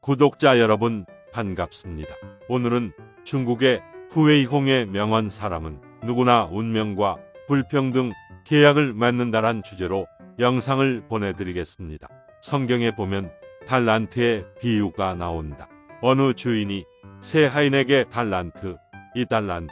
구독자 여러분 반갑습니다. 오늘은 중국의 후웨이홍의 명언 사람은 누구나 운명과 불평등 계약을 맺는다란 주제로 영상을 보내드리겠습니다. 성경에 보면 달란트의 비유가 나온다. 어느 주인이 세 하인에게 달란트, 2달란트,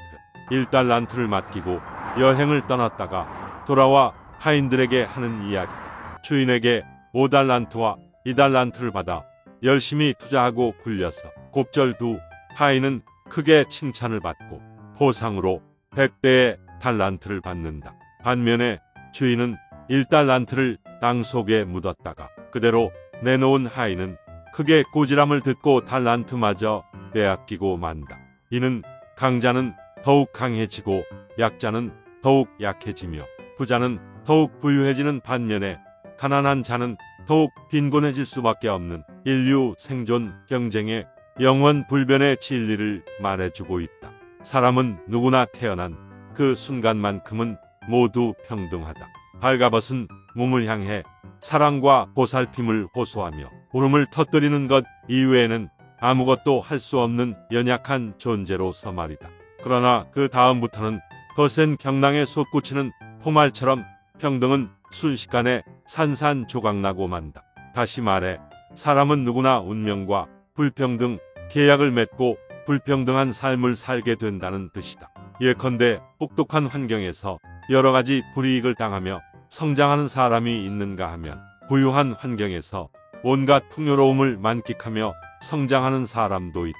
1달란트를 맡기고 여행을 떠났다가 돌아와 하인들에게 하는 이야기다. 주인에게 5달란트와 2달란트를 받아 열심히 투자하고 굴려서 곱절두 하인은 크게 칭찬을 받고 보상으로 100배의 달란트를 받는다. 반면에 주인은 1달란트를 땅 속에 묻었다가 그대로 내놓은 하인은 크게 꾸지람을 듣고 달란트마저 빼앗기고 만다. 이는 강자는 더욱 강해지고 약자는 더욱 약해지며 부자는 더욱 부유해지는 반면에 가난한 자는 더욱 빈곤해질 수밖에 없는 인류 생존 경쟁의 영원불변의 진리를 말해주고 있다. 사람은 누구나 태어난 그 순간만큼은 모두 평등하다. 발가벗은 몸을 향해 사랑과 보살핌을 호소하며 울음을 터뜨리는 것 이외에는 아무것도 할 수 없는 연약한 존재로서 말이다. 그러나 그 다음부터는 거센 경랑에 솟구치는 포말처럼 평등은 순식간에 산산조각나고 만다. 다시 말해 사람은 누구나 운명과 불평등 계약을 맺고 불평등한 삶을 살게 된다는 뜻이다. 예컨대 혹독한 환경에서 여러 가지 불이익을 당하며 성장하는 사람이 있는가 하면 부유한 환경에서 온갖 풍요로움을 만끽하며 성장하는 사람도 있다.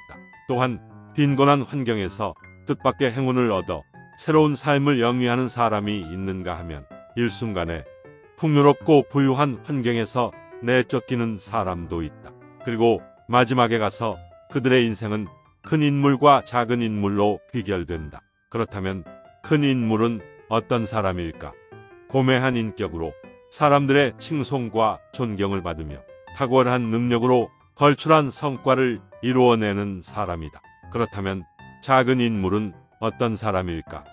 또한 빈곤한 환경에서 뜻밖의 행운을 얻어 새로운 삶을 영위하는 사람이 있는가 하면 일순간에 풍요롭고 부유한 환경에서 내쫓기는 사람도 있다. 그리고 마지막에 가서 그들의 인생은 큰 인물과 작은 인물로 귀결된다. 그렇다면 큰 인물은 어떤 사람일까? 고매한 인격으로 사람들의 칭송과 존경을 받으며 탁월한 능력으로 걸출한 성과를 이루어내는 사람이다. 그렇다면 작은 인물은 어떤 사람일까?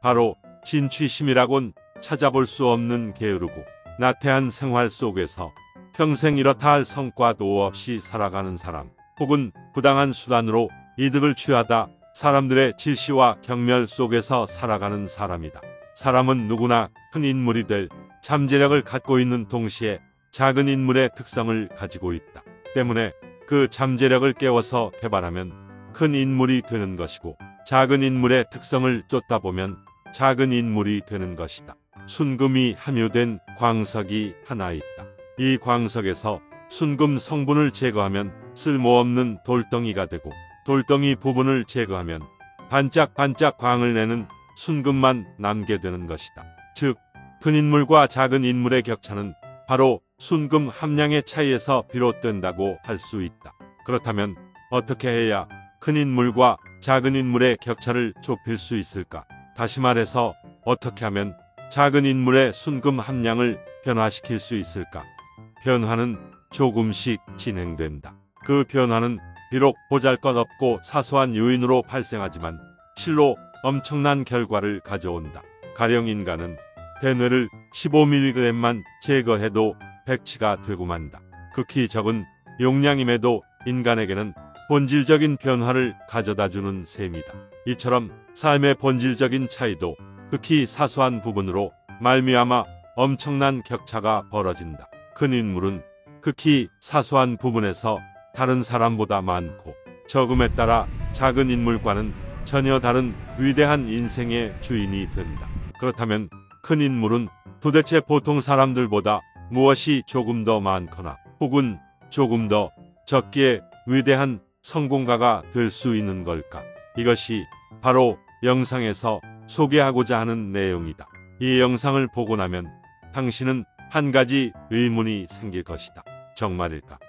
바로 진취심이라곤 찾아볼 수 없는 게으르고 나태한 생활 속에서 평생 이렇다 할 성과도 없이 살아가는 사람, 혹은 부당한 수단으로 이득을 취하다 사람들의 질시와 경멸 속에서 살아가는 사람이다. 사람은 누구나 큰 인물이 될 잠재력을 갖고 있는 동시에 작은 인물의 특성을 가지고 있다. 때문에 그 잠재력을 깨워서 개발하면 큰 인물이 되는 것이고 작은 인물의 특성을 쫓다 보면 작은 인물이 되는 것이다. 순금이 함유된 광석이 하나 있다. 이 광석에서 순금 성분을 제거하면 쓸모없는 돌덩이가 되고 돌덩이 부분을 제거하면 반짝반짝 광을 내는 순금만 남게 되는 것이다. 즉, 큰 인물과 작은 인물의 격차는 바로 순금 함량의 차이에서 비롯된다고 할 수 있다. 그렇다면 어떻게 해야 큰 인물과 작은 인물의 격차를 좁힐 수 있을까? 다시 말해서 어떻게 하면 작은 인물의 순금 함량을 변화시킬 수 있을까? 변화는 조금씩 진행된다. 그 변화는 비록 보잘것없고 사소한 요인으로 발생하지만 실로 엄청난 결과를 가져온다. 가령 인간은 대뇌를 15mg만 제거해도 백치가 되고 만다. 극히 적은 용량임에도 인간에게는 본질적인 변화를 가져다주는 셈이다. 이처럼 삶의 본질적인 차이도 극히 사소한 부분으로 말미암아 엄청난 격차가 벌어진다. 큰 인물은 극히 사소한 부분에서 다른 사람보다 많고 적음에 따라 작은 인물과는 전혀 다른 위대한 인생의 주인이 된다. 그렇다면 큰 인물은 도대체 보통 사람들보다 무엇이 조금 더 많거나 혹은 조금 더 적기에 위대한 성공가가 될 수 있는 걸까? 이것이 바로 영상에서 소개하고자 하는 내용이다. 이 영상을 보고 나면 당신은 한 가지 의문이 생길 것이다. 정말일까?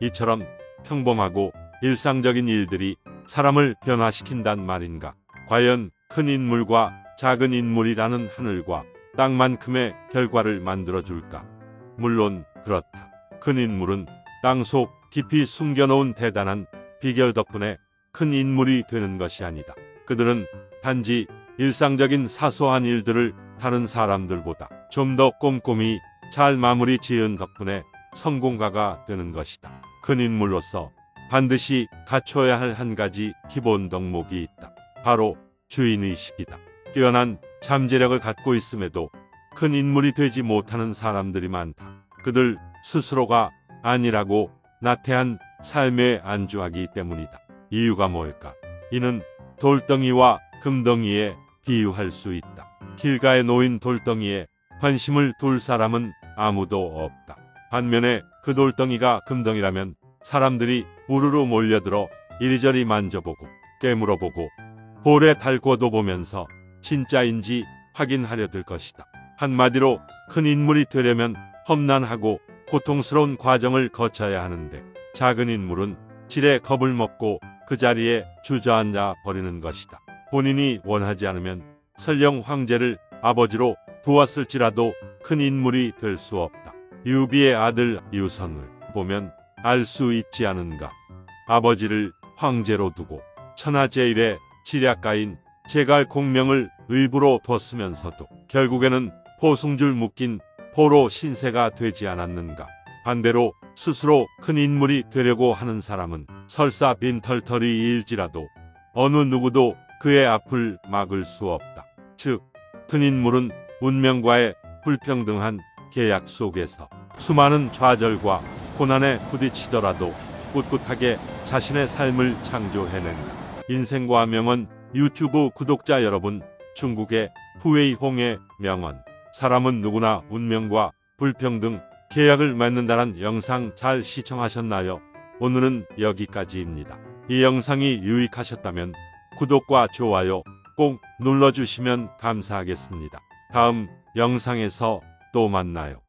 이처럼 평범하고 일상적인 일들이 사람을 변화시킨단 말인가? 과연 큰 인물과 작은 인물이라는 하늘과 땅만큼의 결과를 만들어줄까? 물론 그렇다. 큰 인물은 땅속 깊이 숨겨놓은 대단한 비결 덕분에 큰 인물이 되는 것이 아니다. 그들은 단지 일상적인 사소한 일들을 다른 사람들보다 좀 더 꼼꼼히 잘 마무리 지은 덕분에 성공가가 되는 것이다. 큰 인물로서 반드시 갖춰야 할 한 가지 기본 덕목이 있다. 바로 주인의식이다. 뛰어난 잠재력을 갖고 있음에도 큰 인물이 되지 못하는 사람들이 많다. 그들 스스로가 아니라고 나태한 삶에 안주하기 때문이다. 이유가 뭘까? 이는 돌덩이와 금덩이에 비유할 수 있다. 길가에 놓인 돌덩이에 관심을 둘 사람은 아무도 없다. 반면에 그 돌덩이가 금덩이라면 사람들이 우르르 몰려들어 이리저리 만져보고 깨물어보고 볼에 달궈도 보면서 진짜인지 확인하려 들 것이다. 한마디로 큰 인물이 되려면 험난하고 고통스러운 과정을 거쳐야 하는데 작은 인물은 질에 겁을 먹고 그 자리에 주저앉아 버리는 것이다. 본인이 원하지 않으면 설령 황제를 아버지로 두었을지라도 큰 인물이 될 수 없다. 유비의 아들 유선을 보면 알 수 있지 않은가. 아버지를 황제로 두고 천하제일의 지략가인 제갈 공명을 의부로 뒀으면서도 결국에는 포승줄 묶인 포로 신세가 되지 않았는가. 반대로 스스로 큰 인물이 되려고 하는 사람은 설사 빈털터리 일지라도 어느 누구도 그의 앞을 막을 수 없다. 즉, 큰 인물은 운명과의 불평등한 계약 속에서 수많은 좌절과 고난에 부딪히더라도 꿋꿋하게 자신의 삶을 창조해낸다. 인생과 명언 유튜브 구독자 여러분, 중국의 후웨이홍의 명언, 사람은 누구나 운명과 불평등 계약을 맺는다는 영상 잘 시청하셨나요? 오늘은 여기까지입니다. 이 영상이 유익하셨다면 구독과 좋아요 꼭 눌러주시면 감사하겠습니다. 다음 영상에서 또 만나요.